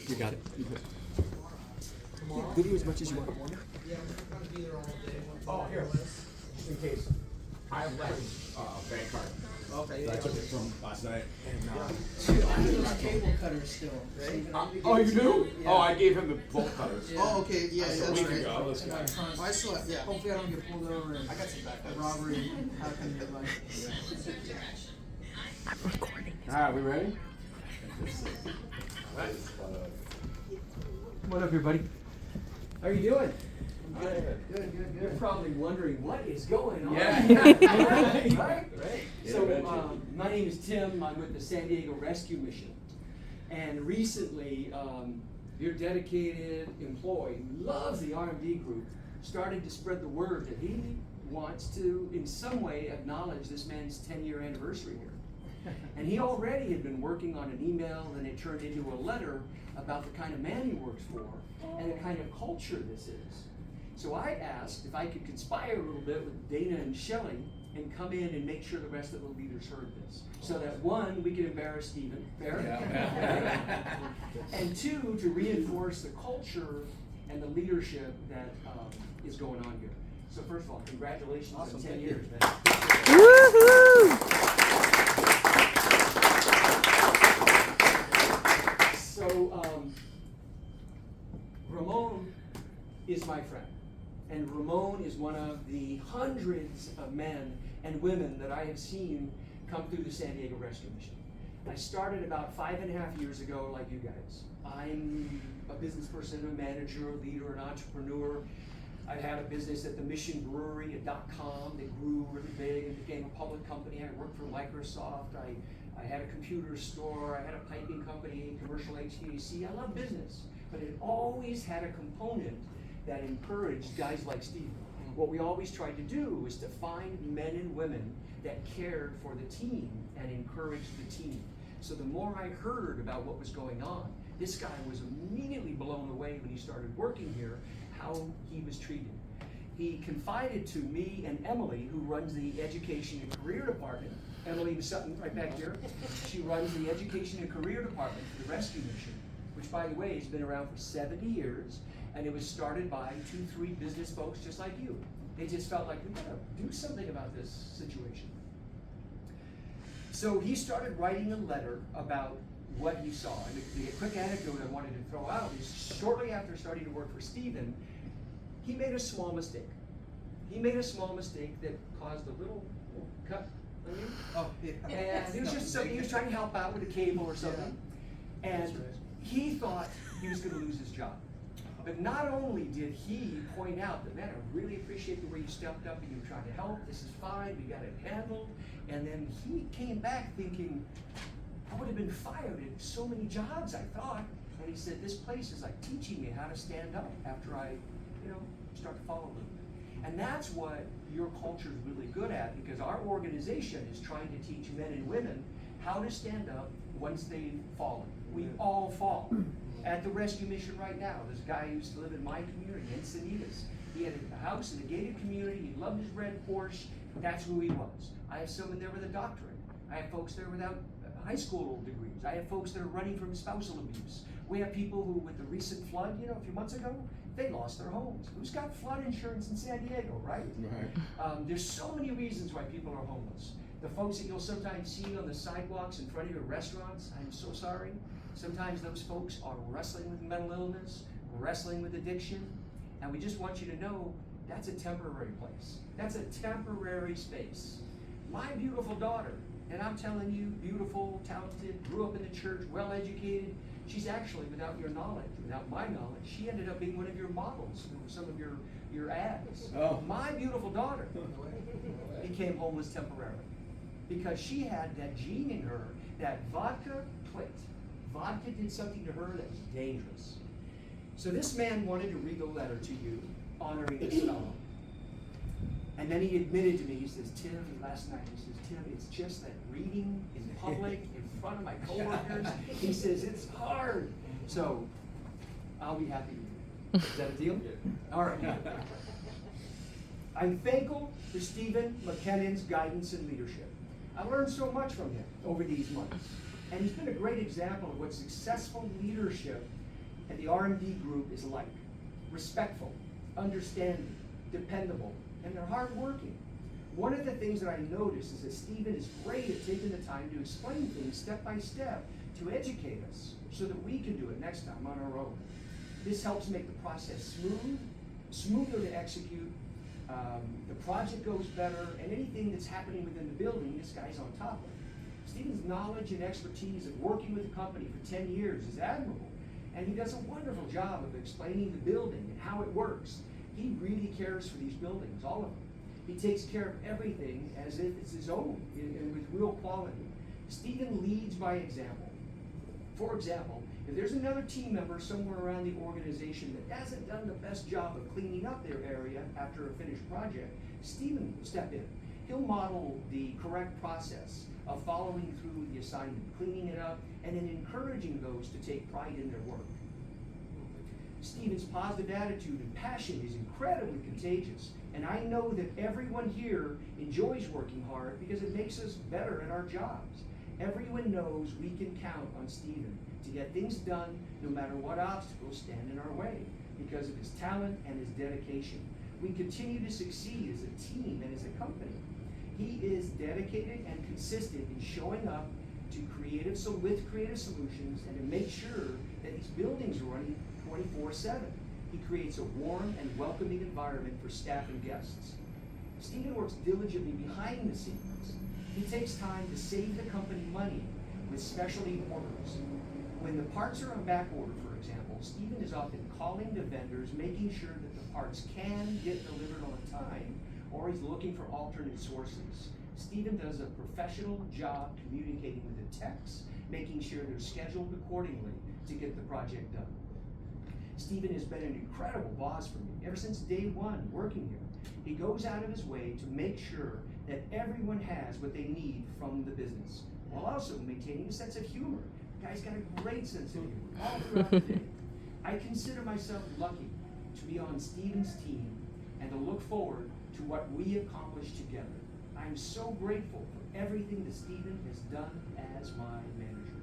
You got it. Yeah, video as much as you want. Oh, here. In case. I have a bank card. Okay. So I took it from last night. And, I need those cable cutters still. oh, you do? Yeah. Oh, I gave him the bolt cutters. Yeah. Oh, okay, yeah, That's that's a week right. ago, this In my guy. trunk. I saw it, yeah. Hopefully I don't get pulled over and I got some backups. a robbery happen in your life. I'm recording. Alright, we ready? Come on up here, buddy. How are you doing? Good. You're probably wondering what is going on. Yeah. Right? Yeah, So, my name is Tim. I'm with the San Diego Rescue Mission. And recently, your dedicated employee who loves the RMD group started to spread the word that he wants to, in some way, acknowledge this man's 10-year anniversary here. And he already had been working on an email, and it turned into a letter about the kind of man he works for and the kind of culture this is. So I asked if I could conspire a little bit with Dana and Shelley and come in and make sure the rest of the leaders heard this. So that one, we could embarrass Stephen, fair? And two, to reinforce the culture and the leadership that is going on here. So first of all, congratulations on 10 years, man. So Ramon is my friend. And Ramon is one of the hundreds of men and women that I have seen come through the San Diego Rescue Mission. I started about 5.5 years ago, like you guys. I'm a business person, a manager, a leader, an entrepreneur. I've had a business at the Mission Brewery at .com that grew really big and became a public company. I worked for Microsoft. I had a computer store. I had a piping company, commercial HVAC. I love business, but it always had a component that encouraged guys like Steve. What we always tried to do was to find men and women that cared for the team and encouraged the team. So the more I heard about what was going on, this guy was immediately blown away when he started working here, how he was treated. He confided to me and Emily, who runs the Education and Career Department. Emily Sutton, right back here. She runs the Education and Career Department for the Rescue Mission, which, by the way, has been around for 70 years. And it was started by 2-3 business folks just like you. They just felt like, we gotta do something about this situation. So he started writing a letter about what he saw. And the quick anecdote I wanted to throw out is shortly after starting to work for Stephen, he made a small mistake. He made a small mistake that caused a little cut on you. Oh, yeah. And it was just something, he was trying to help out with a cable or something. Yeah. And he thought he was gonna lose his job. But not only did he point out that, man, I really appreciate the way you stepped up and you were trying to help, this is fine, we got it handled. And then he came back thinking, I would have been fired at so many jobs, I thought. And he said, this place is like teaching me how to stand up after I, start to follow a little bit. And that's what your culture is really good at, because our organization is trying to teach men and women how to stand up once they've fallen. We all fall. At the rescue mission right now, there's a guy who used to live in my community, Encinitas. He had a house in a gated community. He loved his red Porsche. That's who he was. I have someone there with a doctorate. I have folks there without high school degrees. I have folks that are running from spousal abuse. We have people who, with the recent flood, a few months ago, they lost their homes. Who's got flood insurance in San Diego, right? Right. There's so many reasons why people are homeless. The folks that you'll sometimes see on the sidewalks in front of your restaurants, I'm so sorry. Sometimes those folks are wrestling with mental illness, wrestling with addiction, and we just want you to know that's a temporary place. That's a temporary space. My beautiful daughter, and I'm telling you, beautiful, talented, grew up in the church, well-educated, she's actually, without your knowledge, without my knowledge, she ended up being one of your models in some of your ads. Oh. My beautiful daughter became homeless temporarily because she had that gene in her, that vodka clicked. Vodka did something to her that was dangerous. So this man wanted to read the letter to you, honoring this fellow. And then he admitted to me, he says, Tim, last night, he says, Tim, it's just that reading in public, in front of my coworkers, he says, it's hard. So, I'll be happy to do it. Is that a deal? All right. I'm thankful for Stephen McKinnon's guidance and leadership. I learned so much from him over these months. And he's been a great example of what successful leadership And the RMD group is like respectful, understanding, dependable, and they're hardworking. One of the things that I noticed is that Stephen is great at taking the time to explain things step by step to educate us so that we can do it next time on our own. This helps make the process smoother to execute. The project goes better, and anything that's happening within the building, this guy's on top of it. Stephen's knowledge and expertise of working with the company for 10 years is admirable, and he does a wonderful job of explaining the building and how it works. He really cares for these buildings, all of them. He takes care of everything as if it's his own and with real quality. Stephen leads by example. For example, if there's another team member somewhere around the organization that hasn't done the best job of cleaning up their area after a finished project, Stephen will step in. He'll model the correct process of following through the assignment, cleaning it up, and then encouraging those to take pride in their work. Stephen's positive attitude and passion is incredibly contagious, and I know that everyone here enjoys working hard because it makes us better at our jobs. Everyone knows we can count on Stephen to get things done no matter what obstacles stand in our way because of his talent and his dedication. We continue to succeed as a team and as a company. He is dedicated and consistent in showing up with creative solutions and to make sure that these buildings are running 24/7. He creates a warm and welcoming environment for staff and guests. Stephen works diligently behind the scenes. He takes time to save the company money with specialty orders. When the parts are on back order, for example, Stephen is often calling the vendors, making sure that the parts can get delivered on time, or he's looking for alternate sources. Stephen does a professional job communicating with the techs, making sure they're scheduled accordingly to get the project done. Stephen has been an incredible boss for me ever since day one working here. He goes out of his way to make sure that everyone has what they need from the business, while also maintaining a sense of humor. The guy's got a great sense of humor all throughout the day. I consider myself lucky to be on Stephen's team and to look forward to what we accomplish together. I'm so grateful for everything that Stephen has done as my manager.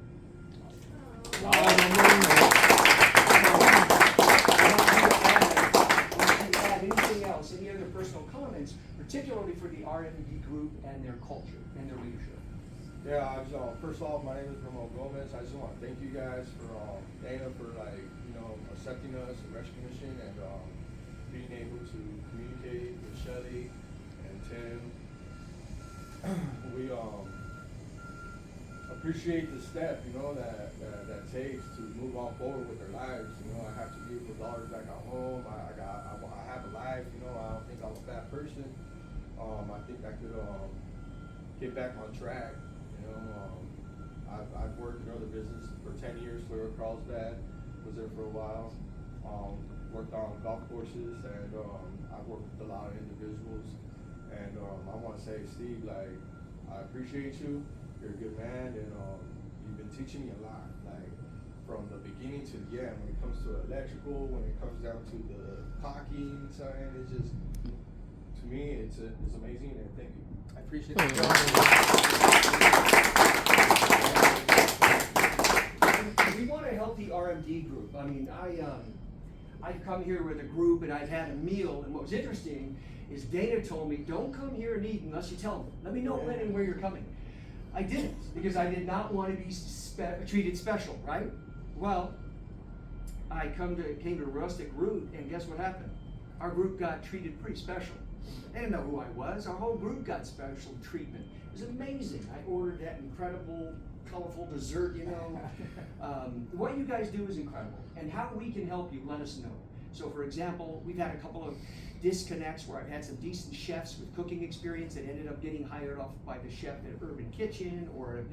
Anything else, any other personal comments, particularly for the RMD group and their culture and their leadership? Yeah, first off, my name is Ramon Gomez. I just want to thank you guys for Dana for accepting us at Rescue Mission and being able to communicate with Shelly and Tim. We appreciate the step, that takes to move on forward with their lives. I have to leave for daughters back at home. I have a life. I don't think I'm a bad person. I think I could get back on track. I've worked in other businesses for 10 years. Clear Carlsbad, was there for a while. Worked on golf courses, and I've worked with a lot of individuals. And I want to say, Steve, I appreciate you. You're a good man, and you've been teaching me a lot. From the beginning to the end, when it comes to electrical, when it comes down to the caulking side, it's just, to me, it's amazing, and thank you. I appreciate that. We want to help the RMD group. I mean, I've come here with a group and I've had a meal, and what was interesting is Dana told me, don't come here and eat unless you tell me. Let me know when and where you're coming. I didn't, because I did not want to be treated special, right? Well, I came to Rustic Root, and guess what happened? Our group got treated pretty special. They didn't know who I was. Our whole group got special treatment. It was amazing. I ordered that incredible, colorful dessert, What you guys do is incredible. And how we can help you, let us know. So for example, we've had a couple of disconnects where I've had some decent chefs with cooking experience that ended up getting hired off by the chef at Urban Kitchen or a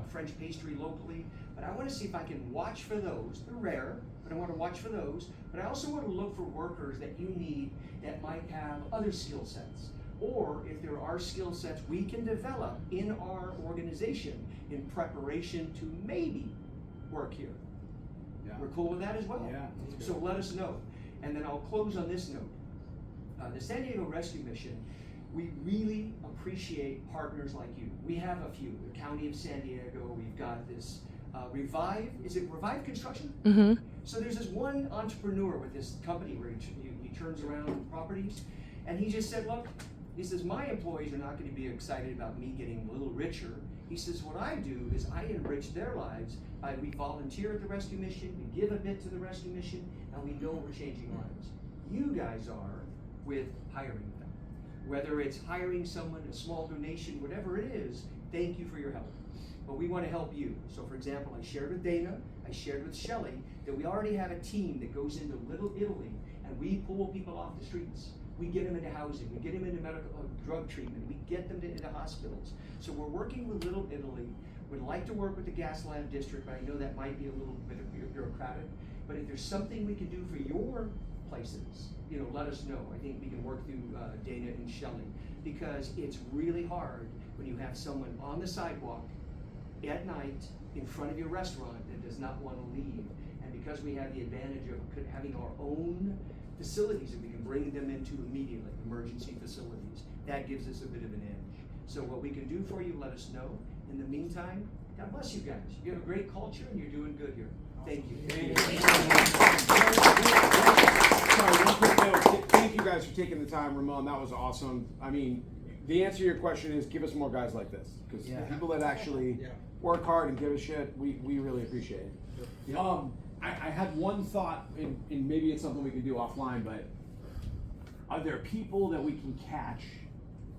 French pastry locally. But I want to see if I can watch for those. They're rare, but I want to watch for those. But I also want to look for workers that you need that might have other skill sets. Or if there are skill sets we can develop in our organization in preparation to maybe work here. Yeah. We're cool with that as well. Yeah. So let us know. And then I'll close on this note. The San Diego Rescue Mission, we really appreciate partners like you. We have a few. The County of San Diego, we've got this Revive, is it Revive Construction? Mm-hmm. So there's this one entrepreneur with this company where he turns around properties, and he just said, look, he says, my employees are not going to be excited about me getting a little richer. He says, what I do is I enrich their lives. We volunteer at the rescue mission, we give a bit to the rescue mission, and we know we're changing lives. You guys are with hiring them. Whether it's hiring someone, a small donation, whatever it is, thank you for your help. But we want to help you. So for example, I shared with Dana, I shared with Shelley, that we already have a team that goes into Little Italy, and we pull people off the streets. We get them into housing, we get them into medical drug treatment, we get them into hospitals. So we're working with Little Italy. We'd like to work with the Gaslamp District, but I know that might be a little bit bureaucratic. But if there's something we can do for your places, let us know. I think we can work through Dana and Shelley, because it's really hard when you have someone on the sidewalk at night in front of your restaurant that does not want to leave. And because we have the advantage of having our own facilities that we can bring them into immediately, emergency facilities, that gives us a bit of an edge. So what we can do for you, let us know. In the meantime, God bless you guys. You have a great culture and you're doing good here. Thank you. Sorry, one quick note. Thank you guys for taking the time, Ramon. That was awesome. I mean, the answer to your question is give us more guys like this, because the people that actually work hard and give a shit, we really appreciate it. I had one thought, and maybe it's something we can do offline, but are there people that we can catch,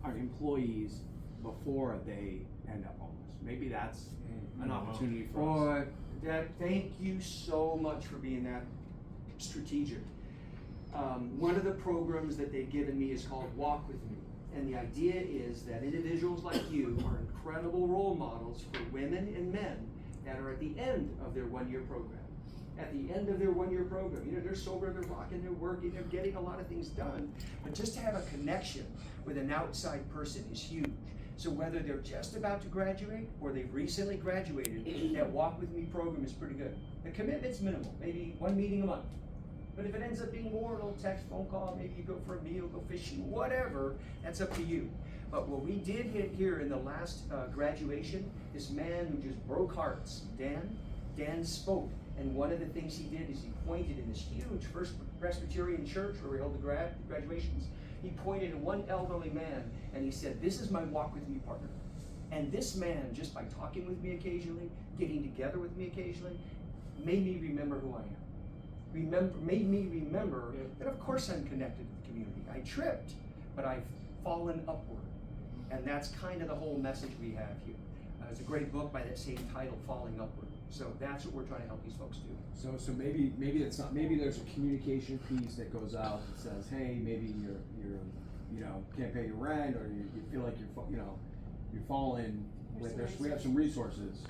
our employees, before they end up homeless? Maybe that's an opportunity for us. Thank you so much for being that strategic. One of the programs that they've given me is called Walk With Me. And the idea is that individuals like you are incredible role models for women and men that are at the end of their one-year program. At the end of their one-year program, they're sober, they're rocking, they're working, they're getting a lot of things done. But just to have a connection with an outside person is huge. So whether they're just about to graduate or they've recently graduated, that Walk With Me program is pretty good. The commitment's minimal, maybe one meeting a month. But if it ends up being more, a little text, phone call, maybe you go for a meal, go fishing, whatever, that's up to you. But what we did here in the last graduation, this man who just broke hearts, Dan spoke. And one of the things he did is he pointed in this huge First Presbyterian church where we hold the graduations. He pointed at one elderly man and he said, this is my Walk With Me partner. And this man, just by talking with me occasionally, getting together with me occasionally, made me remember who I am. Made me remember that of course I'm connected to the community. I tripped, but I've fallen upward. And that's kind of the whole message we have here. It's a great book by that same title, Falling Upward. So that's what we're trying to help these folks do. So maybe it's not. Maybe there's a communication piece that goes out that says, hey, maybe you're can't pay your rent, or you feel like you're falling. We have some resources.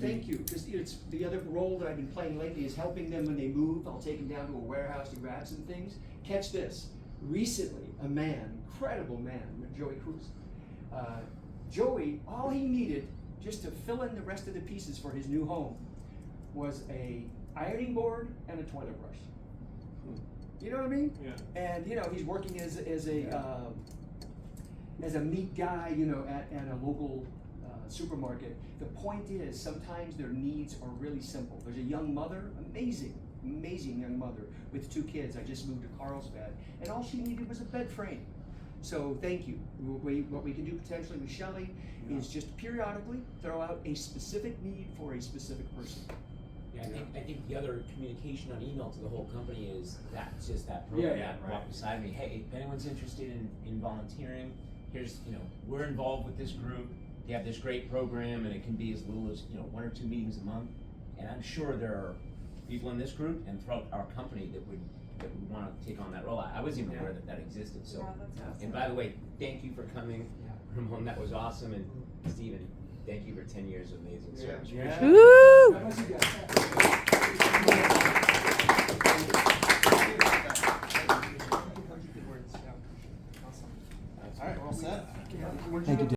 Thank you, because it's the other role that I've been playing lately is helping them when they move. I'll take them down to a warehouse to grab some things. Catch this. Recently, a man, incredible man, Joey Cruz. Joey, all he needed just to fill in the rest of the pieces for his new home was a ironing board and a toilet brush. You know what I mean? Yeah. And he's working as a meat guy, at a local supermarket. The point is, sometimes their needs are really simple. There's a young mother, amazing young mother with 2 kids. I just moved to Carlsbad, and all she needed was a bed frame. So thank you. What we can do potentially with Shelley is just periodically throw out a specific need for a specific person. Yeah, I think the other communication on email to the whole company is that's just that program that walk beside me. Hey, if anyone's interested in volunteering, here's we're involved with this group. They have this great program, and it can be as little as 1 or 2 meetings a month. And I'm sure there are people in this group and throughout our company that would want to take on that role. I wasn't even aware that existed. So, that's awesome. And by the way, thank you for coming, Ramon. That was awesome. And Stephen, thank you for 10 years of amazing service. Yeah. Woo! God bless you guys.